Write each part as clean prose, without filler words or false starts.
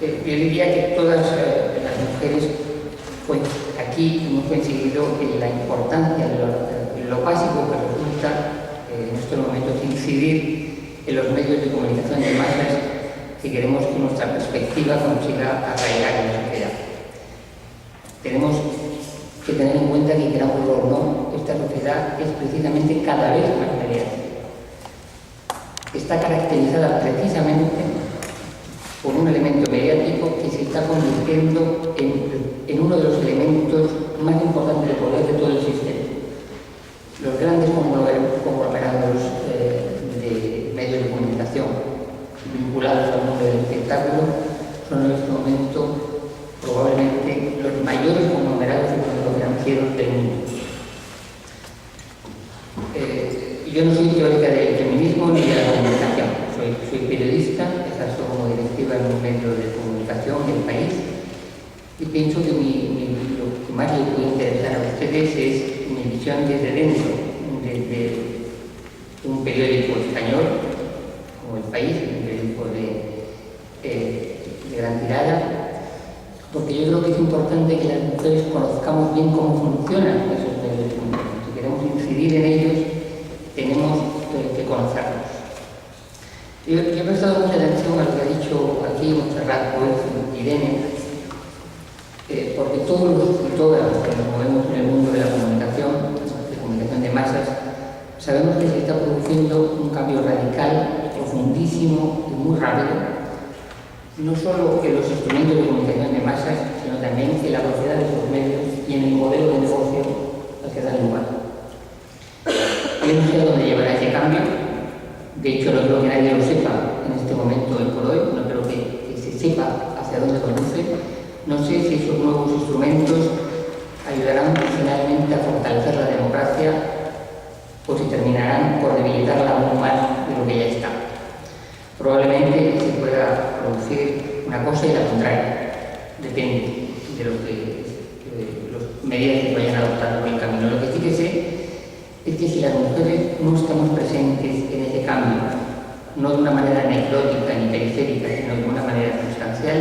Yo diría que todas las mujeres, pues aquí hemos conseguido la importancia de lo básico que resulta en estos momentos incidir en los medios de comunicación de masas si queremos que nuestra perspectiva consiga arraigar en la sociedad. Tenemos que tener en cuenta que, queramos o no, esta sociedad es precisamente cada vez más mediática. Está caracterizada precisamente por un elemento mediático que se está convirtiendo en uno de los elementos más importantes de poder de todo el sistema. Los grandes conglomerados de medios de comunicación vinculados al mundo del espectáculo son en este momento probablemente los mayores conglomerados económico-financieros del mundo. Yo no soy teórica del feminismo ni de la comunicación, soy periodista, ejerzo como directiva en un medio de comunicación del país y pienso que lo que más les puede interesar a ustedes es mi visión desde dentro, desde un periódico español como El País, un periódico de gran tirada, porque yo creo que es importante que las mujeres conozcamos bien cómo funcionan esos medios de comunicación. Si queremos incidir en ellos, tenemos que conocerlos. Yo he prestado mucha atención a lo que ha dicho aquí Montserrat y Irene, porque todos y todas los que nos movemos en el mundo de la comunicación de masas, sabemos que se está produciendo un cambio radical, profundísimo y muy rápido, no solo en los instrumentos de comunicación de masas, sino también en la propiedad de esos medios y en el modelo de negocio al que dan lugar. Yo no sé a dónde llevará ese cambio, de hecho no creo que nadie lo sepa en este momento hoy por hoy, no creo que se sepa hacia dónde conduce. No sé si esos nuevos instrumentos ayudarán finalmente a fortalecer la democracia o si terminarán por debilitarla aún más de lo que ya está. Probablemente se pueda producir una cosa y la contraria, depende de lo que las medidas que vayan adoptando por el camino. Lo que sí que sé es que si las mujeres no estamos presentes en ese cambio, no de una manera anecdótica ni periférica, sino de una manera sustancial,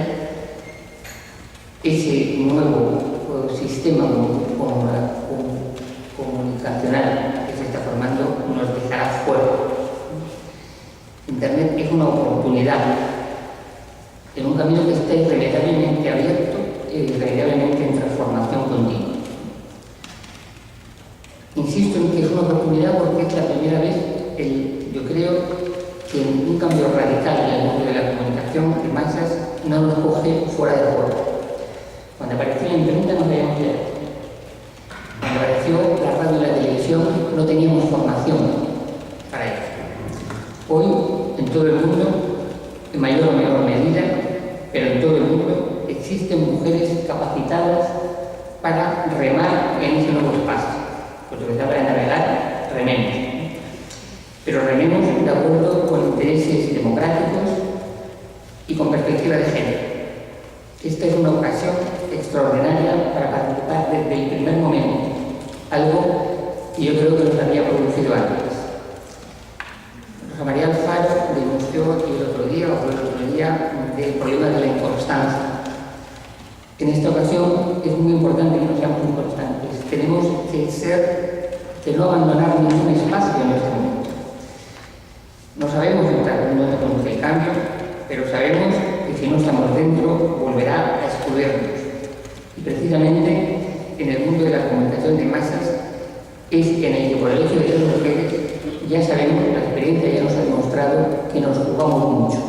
ese nuevo sistema comunicacional que se está formando nos dejará fuera. Internet es una oportunidad en un camino que está irremediablemente abierto e irremediablemente en transformación continua. Insisto en que es una oportunidad porque es la primera vez, yo creo, que en un cambio radical en el mundo de la comunicación de masas no nos coge fuera de juego. Cuando apareció la imprenta no sabíamos leer. Cuando apareció la radio y la televisión no teníamos formación para ello. Hoy, en todo el mundo, en mayor o menor medida, pero en todo el mundo, existen mujeres capacitadas para remar en ese nuevo espacio. Pues lo que se habla de navegar, rememos. Pero rememos de acuerdo con intereses democráticos y con perspectiva de género. Esta es una ocasión extraordinaria para participar desde el primer momento, algo que yo creo que nos había producido antes. Rosa María Alfaro denunció el otro día del problema de la inconstancia. En esta ocasión es muy importante que no seamos inconstantes. Tenemos que no abandonar ningún espacio en este momento. No sabemos dónde conduce el cambio, pero sabemos que si no estamos dentro, volverá a excluirnos. Y precisamente en el mundo de la comunicación de masas es en el que, por el hecho de ser mujeres, ya sabemos, la experiencia ya nos ha demostrado que nos jugamos mucho.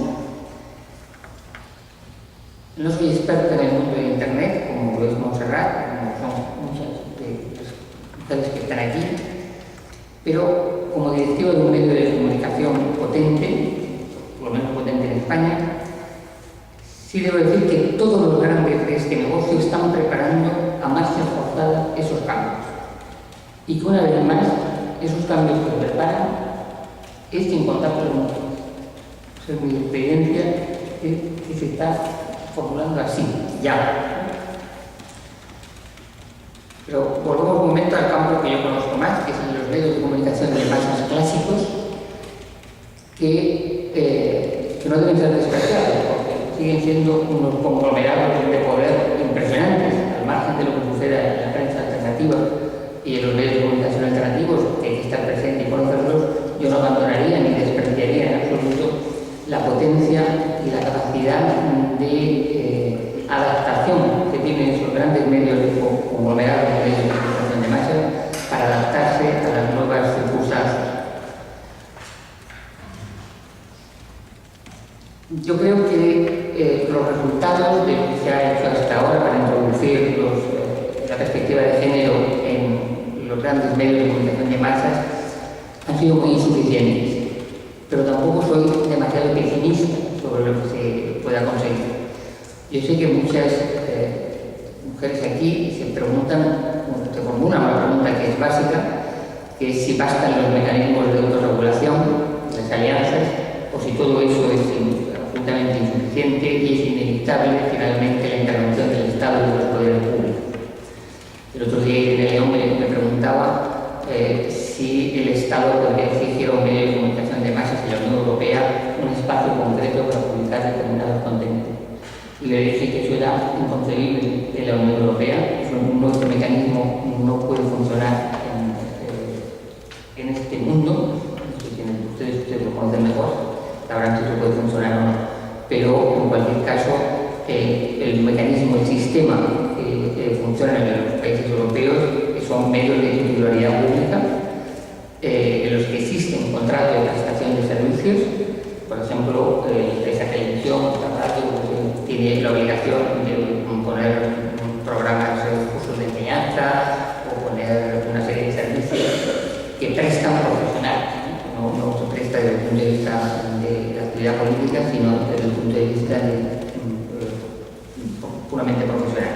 No soy experta en el mundo de Internet, como lo es Montserrat, como son muchas de las mujeres que están aquí, pero como directiva de un medio de comunicación potente, por lo menos potente en España, sí debo decir que todos los grandes de este negocio están preparando a marcha forzada esos cambios. Y que una vez más, esos cambios que preparan es sin contar con mucho. Esa es mi experiencia, que se está formulando así, ya. Pero volvemos un momento al campo que yo conozco más, que son los medios de comunicación de masas clásicos, que no deben ser despreciados, porque siguen siendo unos conglomerados de poder impresionantes, al margen de lo que suceda en la prensa alternativa y en los medios de comunicación alternativos, que hay que estar presente y conocerlos. Yo no abandonaría ni despreciaría en absoluto la potencia y la capacidad de adaptación que tienen esos grandes medios conglomerados de medios de comunicación de masa para adaptarse a las nuevas circunstancias. Yo creo que los resultados de lo que se ha hecho hasta ahora para introducir la perspectiva de género en los grandes medios de comunicación de masas han sido muy insuficientes, pero tampoco soy demasiado pesimista sobre lo que se pueda conseguir. Yo sé que muchas mujeres aquí se formulan una pregunta que es básica, que es si bastan los mecanismos de autorregulación, las alianzas, o si todo eso es absolutamente insuficiente y es inevitable finalmente la intervención del Estado y de los poderes públicos. El otro día Irene León me preguntaba si el Estado podría exigir a un medio de comunicación de masas en la Unión Europea un espacio concreto para publicar determinados contenidos. Y le dije que eso era inconcebible en la Unión Europea. Nuestro mecanismo no puede funcionar en este mundo. Ustedes lo conocen mejor, sabrán si esto puede funcionar o no. Pero en cualquier caso, el mecanismo, el sistema que funciona en los países europeos son medios de titularidad pública en los que existe un contrato de prestación de servicios. Por ejemplo, esa televisión, la radio, tiene la obligación de poner programas, cursos de enseñanza o poner una serie de servicios que prestan profesionales. No se presta desde el punto de vista de la actividad política, sino desde el punto de vista puramente profesional.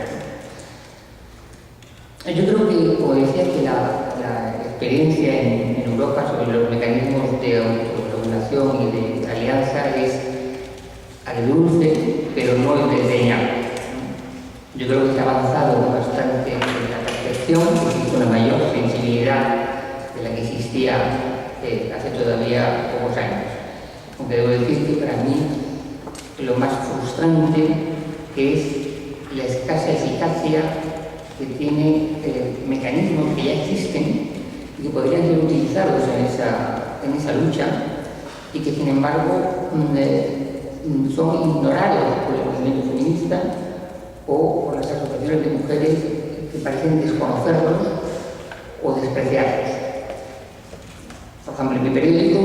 Yo creo que, como decía, que la experiencia en Europa sobre los mecanismos de autorregulación y de alianza es agridulce, pero no es desdeñable. Yo creo que se ha avanzado bastante en la percepción, existe una mayor sensibilidad de la que existía hace todavía pocos años. Aunque debo decir que para mí lo más frustrante es la escasa eficacia que tiene mecanismos que ya existen y que podrían ser utilizados en esa lucha y que sin embargo son ignorados por el movimiento feminista o por las asociaciones de mujeres que parecen desconocerlos o despreciarlos. Por ejemplo, en mi periódico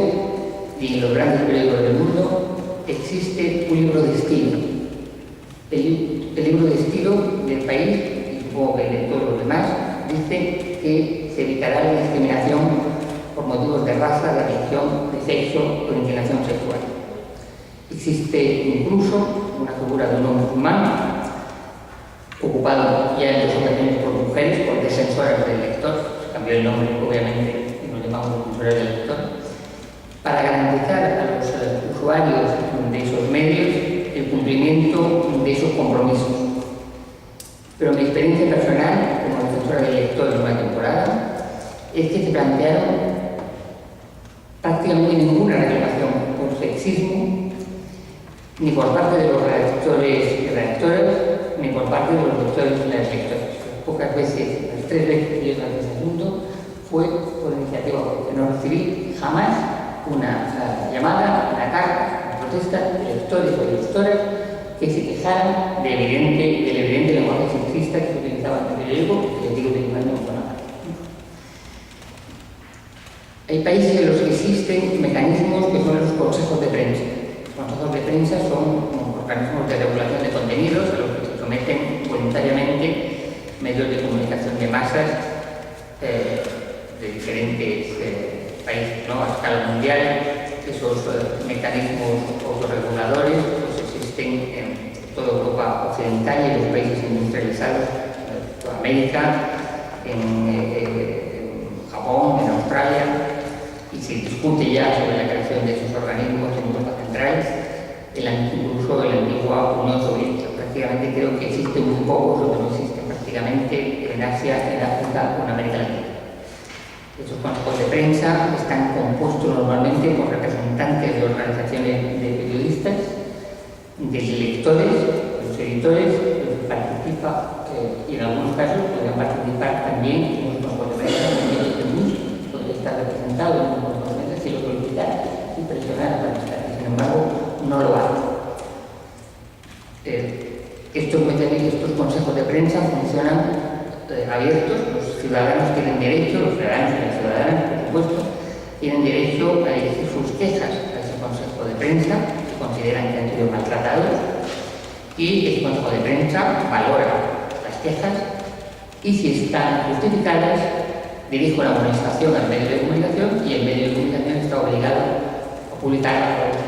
y en los grandes periódicos del mundo existe un libro de estilo. El libro de estilo del país, y supongo que de todos los demás, dice que se evitará la discriminación por motivos de raza, de religión, de sexo o de inclinación sexual. Existe incluso una figura de un hombre musulmán, ocupado ya en dos ocasiones por mujeres, por defensoras del lector, se cambió el nombre obviamente, llamamos defensores del lector, para garantizar a los usuarios de esos medios el cumplimiento de esos compromisos. Pero mi experiencia personal como defensora del lector en una temporada es que se plantearon prácticamente ninguna reclamación por sexismo, ni por parte de los redactores y redactoras, ni por parte de los lectores y las lectoras. Pocas veces, las 3 veces que yo traté ese asunto, fue por iniciativa propia. No recibí jamás una llamada, una carta, una protesta de lectores o lectoras que se quejaran del evidente lenguaje sexista que se utilizaba en el periódico, que les digo utilizando con nada. Hay países en los que existen mecanismos que son los consejos de prensa. Los consejos de prensa son organismos de regulación de contenidos a los que se someten voluntariamente medios de comunicación de masas de diferentes países, ¿no? A escala mundial. Esos mecanismos autorreguladores pues existen en toda Europa occidental y en los países industrializados, en toda América, en Japón, en Australia, y se discute ya sobre la creación de esos organismos en Europa Central, incluso en la antigua Unión Soviética. Prácticamente creo que existe muy poco, o que no existe prácticamente en Asia, en África o en América Latina. Esos consejos de prensa están compuestos normalmente por representantes de organizaciones de periodistas desde lectores, los editores, participa, y en algunos casos podrían participar también en los consejos de prensa, en medios de música, podría estar representado en los consejos de prensa si lo solicitar y presionar para estar, y sin embargo no lo hace. Estos consejos de prensa funcionan abiertos, los ciudadanos tienen derecho, los ciudadanos y las ciudadanas, por supuesto, tienen derecho a dirigir sus quejas a ese consejo de prensa, si consideran que han sido maltratados, y ese consejo de prensa valora las quejas y, si están justificadas, dirige una amonestación al medio de comunicación y el medio de comunicación está obligado a publicarla por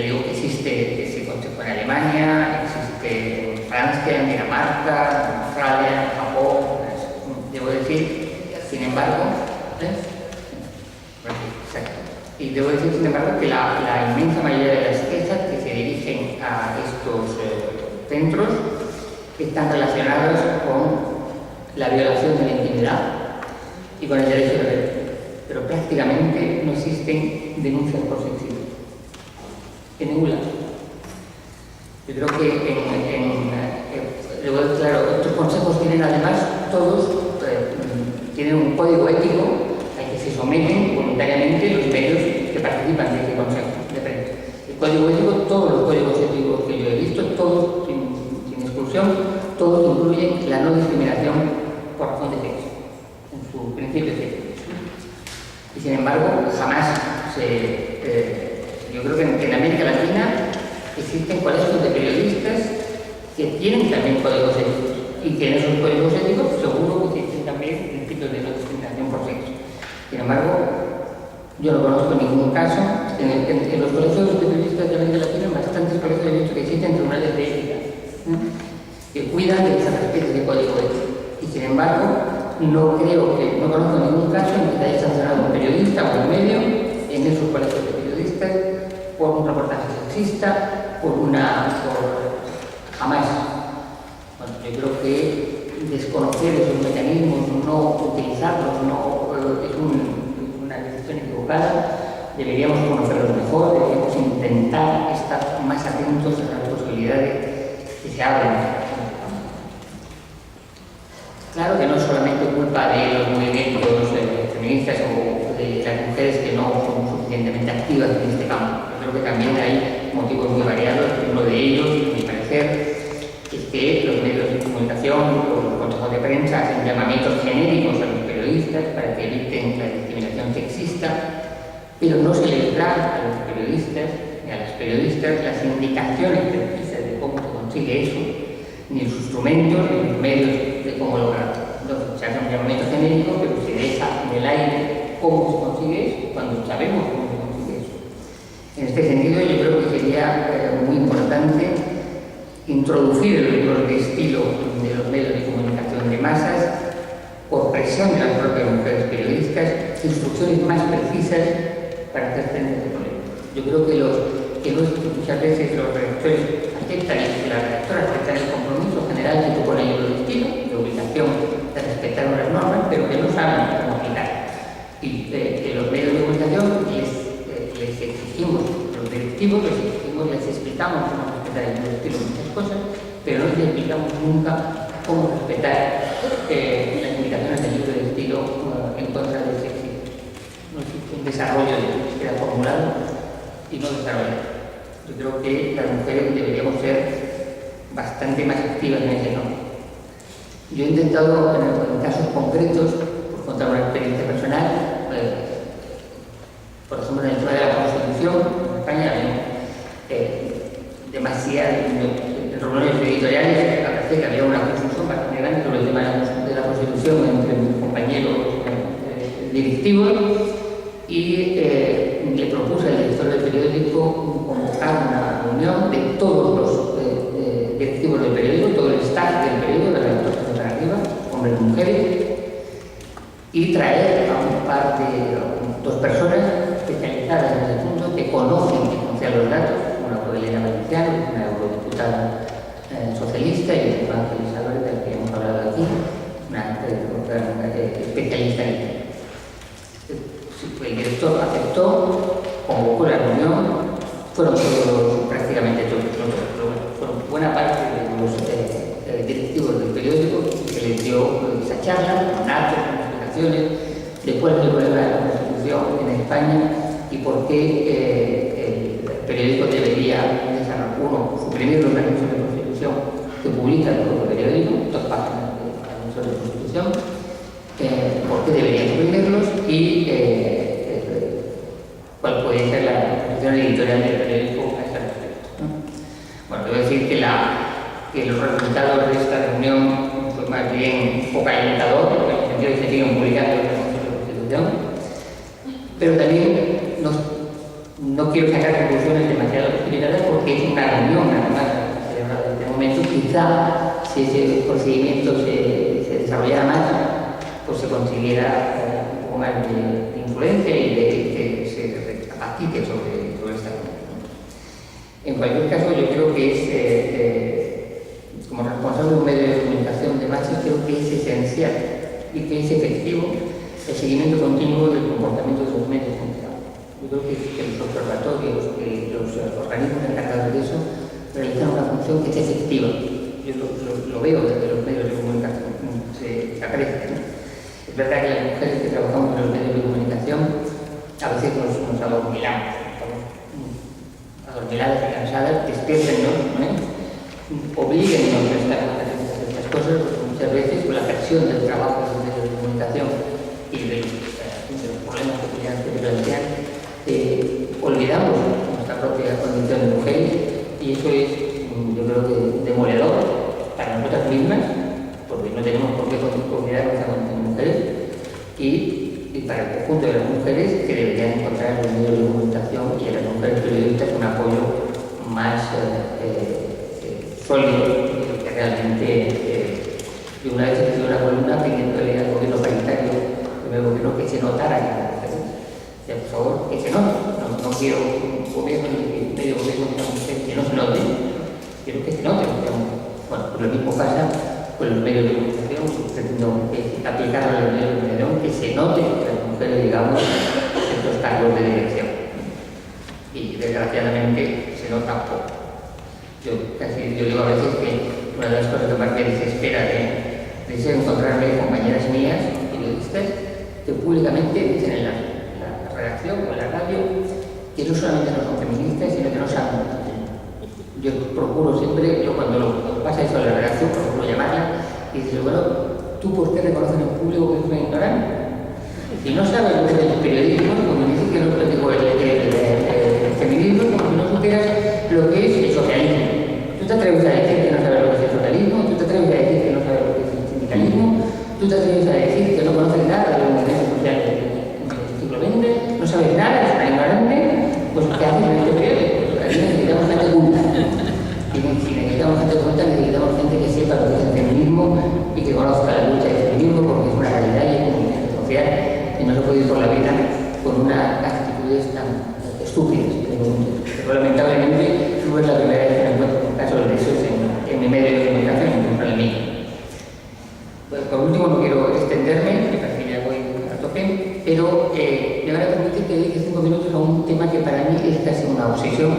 digo que existe ese consejo en Alemania, existe en Francia, en Dinamarca, en Australia, en Japón. Debo decir, sin embargo, y debo decir, sin embargo, que la inmensa mayoría de las quejas que se dirigen a estos centros están relacionados con la violación de la intimidad y con el derecho de veto, pero prácticamente no existen denuncias por sexismo en ningún lado. Yo creo que claro, estos consejos tienen además todos tienen un código ético al que se someten voluntariamente los medios que participan de este consejo de prensa. El código ético, todos los códigos éticos que yo he visto, todos sin exclusión, todos incluyen la no discriminación por razón de sexo en su principio ético. Y sin embargo, jamás yo creo que en América Latina existen colegios de periodistas que tienen también códigos éticos y que en esos códigos éticos seguro que existen también principios de no discriminación por sexo. Sin embargo, yo no conozco ningún caso. En los colegios de periodistas de América Latina, en bastantes colegios he visto que existen tribunales de ética que cuidan de esa especie de código ético. Y sin embargo, no conozco ningún caso en que se haya sancionado un periodista o un medio en esos colegios de periodistas por un reportaje sexista, jamás. Bueno, yo creo que desconocer esos mecanismos, no utilizarlos, es una decisión equivocada. Deberíamos conocerlos mejor, deberíamos intentar estar más atentos a las posibilidades que se abren. Claro que no es solamente culpa de los movimientos feministas o de las mujeres que no son suficientemente activas en este campo. Yo creo que también hay motivos muy variados. Uno de ellos, a mi parecer, es que los medios de comunicación, los consejos de prensa, hacen llamamientos genéricos a los periodistas para que eviten la discriminación sexista, pero no se les da a los periodistas ni a las periodistas las indicaciones precisas de cómo se consigue eso, ni los instrumentos, ni los medios de cómo lograrlo. Entonces, se hace un llamamiento genérico, pero se deja en el aire cómo se consigue eso, cuando sabemos cómo se consigue eso. En este sentido, yo creo que sería muy importante introducir el rigor de estilo de los medios de comunicación de masas por presión de las propias mujeres periodistas, instrucciones más precisas para hacer frente a este problema. Yo creo que muchas veces los redactores aceptan y las redactoras aceptan el compromiso general que supone el libro de estilo, de obligación de respetar unas normas, pero que no saben cómo aplicar. Y los medios de comunicación les exigimos, los directivos les explicamos cómo respetar el libro de estilo en muchas cosas, pero no les explicamos nunca cómo respetar las indicaciones del libro de estilo en contra del sexismo. No existe un desarrollo que queda formulado y no desarrollado. Yo creo que las mujeres deberíamos ser bastante más activas en ese campo. Yo he intentado, en casos concretos, por contar una experiencia personal, por ejemplo, en el tema de la Constitución, en España en reuniones editoriales parecía que había una confusión bastante grande sobre el tema de la Constitución entre mis compañeros directivos y le propuse al director del periódico convocar una reunión de todos los directivos del periódico, todo el staff del periódico, de la redacción para arriba, hombres y mujeres, y traer a un par de dos personas especializadas en ese punto que conocen los datos, una fue Elena Valenciano, una eurodiputada socialista, y otra Ángeles Álvarez, de la que hemos hablado aquí, una especialista en el tema. El director aceptó, convocó la reunión, prácticamente todos, fueron buena parte de los directivos del periódico que les dio esa charla, con datos, con explicaciones, de cuál es el problema de la Constitución en España y por qué el periódico debería suprimir los anuncios de Constitución que publica el propio periódico, 2 páginas de anuncios de Constitución, por qué debería suprimirlos y cuál puede ser la posición editorial del periódico a ese respecto. Bueno, debo decir que los resultados de esta reunión fue más bien un poco alentador, en el sentido de que se siguen publicando los anuncios de Constitución, pero también no quiero sacar conclusiones demasiado precipitadas porque es una reunión nada más celebrada en este momento. Quizá si ese procedimiento se desarrollara más, pues se consiguiera un poco más de influencia y de que se recapacite sobre esta reunión. En cualquier caso, yo creo que es, como responsable de un medio de comunicación de masas, creo que es esencial y que es efectivo el seguimiento continuo del comportamiento de los medios de comunicación. Yo creo que los observatorios, que los organismos encargados de eso realizan una función que es efectiva. Yo lo veo desde los medios de comunicación, se aprecia, ¿no? Es verdad que las mujeres que trabajamos en los medios de comunicación a veces nos adormilamos, adormiladas y cansadas, despiértennos, ¿no? Oblíguennos a estar haciendo estas cosas, porque muchas veces con la presión del trabajo de los medios de comunicación y de los problemas cotidianos que se plantean, olvidamos nuestra propia condición de mujeres y eso es, yo creo que demoledor para nosotras mismas, porque no tenemos por qué olvidar nuestra condición de mujeres y para el conjunto de las mujeres que deberían encontrar en los medios de comunicación y en las mujeres periodistas un apoyo más sólido que realmente de una vez se hizo una columna pidiéndole al gobierno paritario, al primer gobierno, que se notara que las mujeres, ya por favor, que se note. No quiero un gobierno ni medio gobierno que no se note, quiero que se note. Bueno, pues lo mismo pasa con los medios de comunicación, pretendo aplicar a los medios de comunicación que se note que las mujeres, digamos, estos cargos de dirección. Y desgraciadamente se nota poco. Yo digo a veces que una de las cosas que más me desespera de ser encontrarme compañeras mías, periodistas, que públicamente dicen en la redacción o en la radio que no solamente no son feministas, sino que no saben. Yo procuro siempre, cuando pasa eso en la redacción, procuro llamarla y decirle, bueno, ¿tú por qué reconoces en público que soy ignorante? Si no sabes lo que es el periodismo, como dices que no digo el feminismo, como si no supieras lo que es el socialismo. ¿Tú te atreves a decir que no sabes lo que es el socialismo? ¿Tú te atreves a decir que no sabes lo que es el sindicalismo? ¿Tú te atreves a decir que no conoces nada de los movimientos sociales del siglo XX? ¿No sabes nada? ¿Es una ignorante? Pues ¿qué haces en este periódico? Pues ahí necesitamos gente culta. Y si necesitamos gente culta, necesitamos gente que sepa lo que es el feminismo y que conozca la lucha del feminismo, porque es una realidad y es un movimiento social y no se puede ir por la vida con unas actitudes tan estúpidas. Pero lamentablemente no es la primera vez que me encuentro con casos de esos en mi medio de comunicación, incluso en el mío. Bueno, por último, no quiero extenderme, me parece que ya voy a tope, pero me van a permitir que dedique 5 minutos a un tema que para mí es casi una obsesión,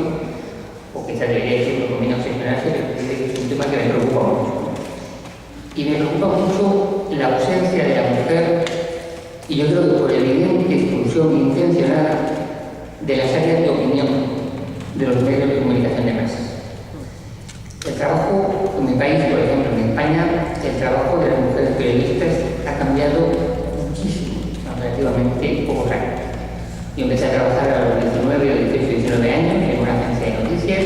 o quizás debería decir que conviene obsesionarse, pero es un tema que me preocupa mucho. Y me preocupa mucho la ausencia de la mujer, y yo creo que por evidente exclusión intencionada de las áreas de opinión de los medios de comunicación de masas. El trabajo en mi país, por ejemplo, en España, el trabajo de las mujeres periodistas ha cambiado muchísimo, relativamente pocos años. Yo empecé a trabajar a los 19 o 18, 19 años en una agencia de noticias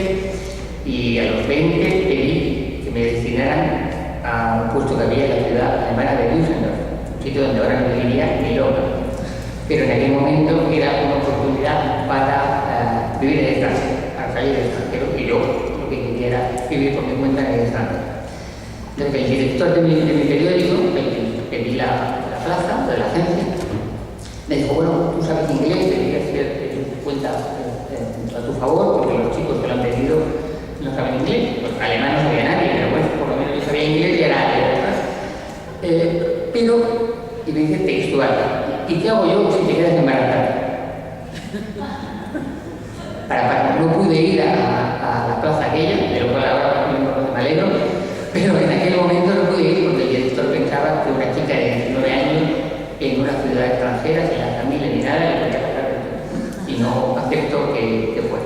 y a los 20 pedí que me destinaran a un puesto que había en la ciudad alemana de Düsseldorf, un sitio donde ahora no viviría ni loca. Pero en aquel momento era una oportunidad para vivir en el extranjero, para salir del extranjero, y yo lo que quería era vivir por mi cuenta en el extranjero. Entonces el director de mi periódico, pedí la plaza de la agencia, me dijo, bueno, tú sabes inglés, deberías hacer cuenta a tu favor, porque los chicos que lo han pedido no saben inglés, pues alemán no sabía nadie, pero bueno, por lo menos yo sabía inglés y era y me dice textual, ¿y qué hago yo si te quedas embarazada? No pude ir a la plaza aquella, de lo cual ahora me alegro, pero en aquel momento no pude ir porque el director pensaba que una chica de 19 años en una ciudad extranjera, sin la familia ni nada, le podía pasar y no aceptó que fuera.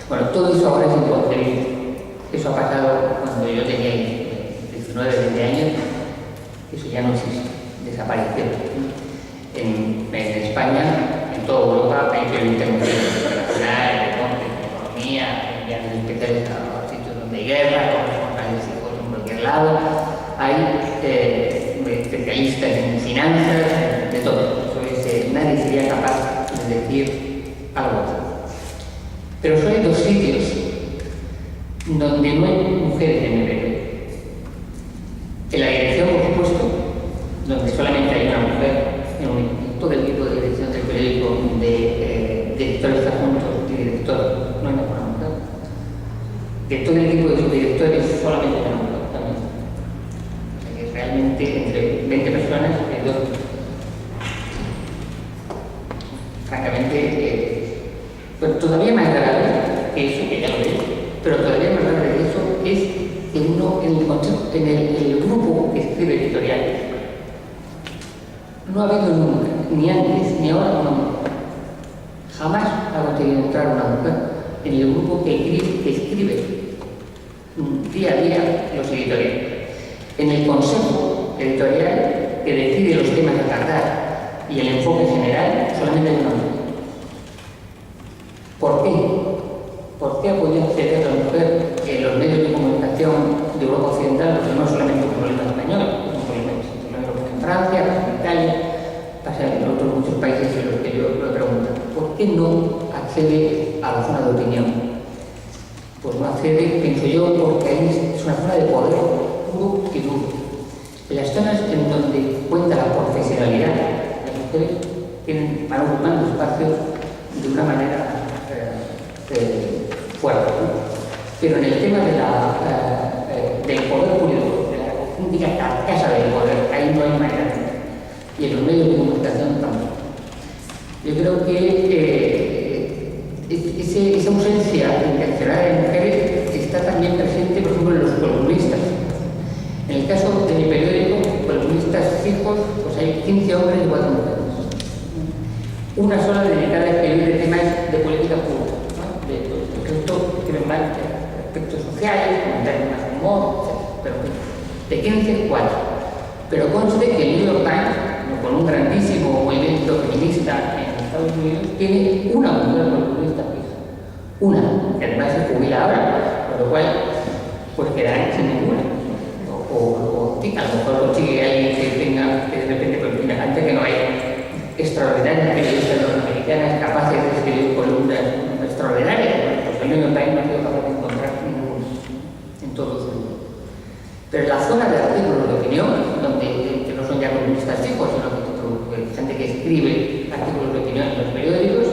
Bueno, todo eso ahora es inconcebible. Eso ha pasado cuando yo tenía 19, 20 años, eso ya no existe, desapareció. En España, en toda Europa, hay periodistas internacional, en deporte, en economía, en viajes especiales a sitios donde hay guerra, con hijos en cualquier lado, hay especialistas en finanzas, de todo. Eso es, nadie sería capaz de decir algo así. Pero solo hay dos sitios donde no hay mujeres en el periódico. En la dirección, por supuesto, donde solamente hay una mujer en todo el equipo de dirección del periódico, de directores adjuntos y directores, no hay ninguna mujer. De todo el equipo de subdirectores solamente hay una mujer también. O sea que realmente entre 20 personas hay dos. Francamente, pero todavía más grave que eso, que ya lo veis, pero todavía más grave que eso es en el grupo que escribe editoriales. No ha habido nunca, ni antes ni ahora, una mujer. Jamás ha conseguido entrar una mujer en el grupo que escribe día a día los editoriales. En el consejo editorial que decide los temas a tratar y el enfoque general, solamente hay una mujer. ¿Por qué? ¿Por qué ha podido acceder a la mujer en los medios de comunicación de Europa Occidental? Porque no solamente un problema español, es un problema en Francia, en Italia, pasa en otros muchos países en los que yo lo he preguntado. ¿Por qué no accede a la zona de opinión? Pues no accede, pienso yo, porque ahí es una zona de poder puro y duro. En las zonas en donde cuenta la profesionalidad, las mujeres van ocupando espacios de una manera fuerte, ¿no? Pero en el tema del poder público, de la auténtica carcasa del poder, ahí no hay manera. Y en los medios de comunicación tampoco. Yo creo que esa ausencia intencional de mujeres está también presente, por ejemplo, en los columnistas. En el caso de mi periódico, columnistas fijos, pues hay 15 hombres y 4 mujeres. Una sola dedicada a escribir de temas de política pública, ¿no? Que ven más aspectos sociales, comentarios más humor, etc. Pero de 15, 4. Pero conste que el New York Times, con un grandísimo movimiento feminista en Estados Unidos, tiene una mujer columnista fija. Una, que además se jubila ahora, por lo cual, pues quedarán sin ninguna. O a lo mejor consigue alguien que tenga, que de repente, pues mira, antes que no hay extraordinarias periodistas norteamericanas capaces de escribir columnas extraordinarias, pues el New York Times no ha sido capaz de encontrar ninguno en todo su mundo. Pero en la zona de artículos de opinión, que no son ya columnistas fijos, sino que gente que escribe artículos de opinión en los periódicos,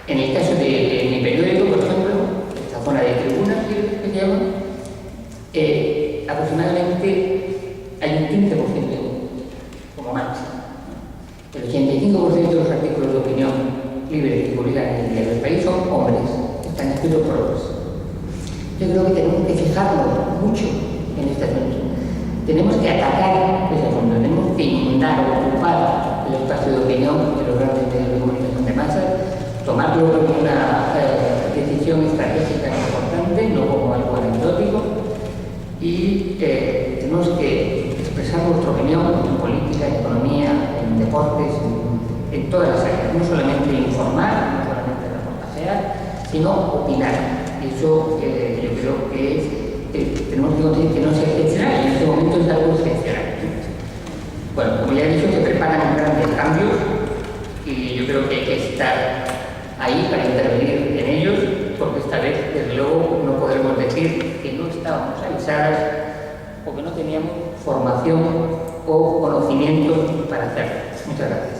en el caso de mi periódico, por ejemplo, esta zona de tribunas que se llama, aproximadamente hay un 15% como máximo. El 85% de los artículos de opinión libres que publican en el diario del país son hombres, están escritos por hombres. Yo creo que tenemos que fijarnos mucho en este asunto. Tenemos que atacar ese asunto, tenemos que inundar o ocupar el espacio de opinión de los grandes medios de comunicación de masas, tomarlo como una decisión estratégica importante, no como algo anecdótico, y tenemos que expresar nuestra opinión en política, en economía, en deportes, en todas las áreas, no solamente informar, no solamente reportajear, sino opinar. Y eso yo creo que tenemos que conseguir que no sea excepcional, y en este momento es algo excepcional. Bueno, como ya he dicho, se preparan grandes cambios y yo creo que hay que estar ahí para intervenir en ellos, porque esta vez, desde luego, no podremos decir que no estábamos avisadas o que no teníamos formación o conocimiento para hacerlo. Muchas gracias.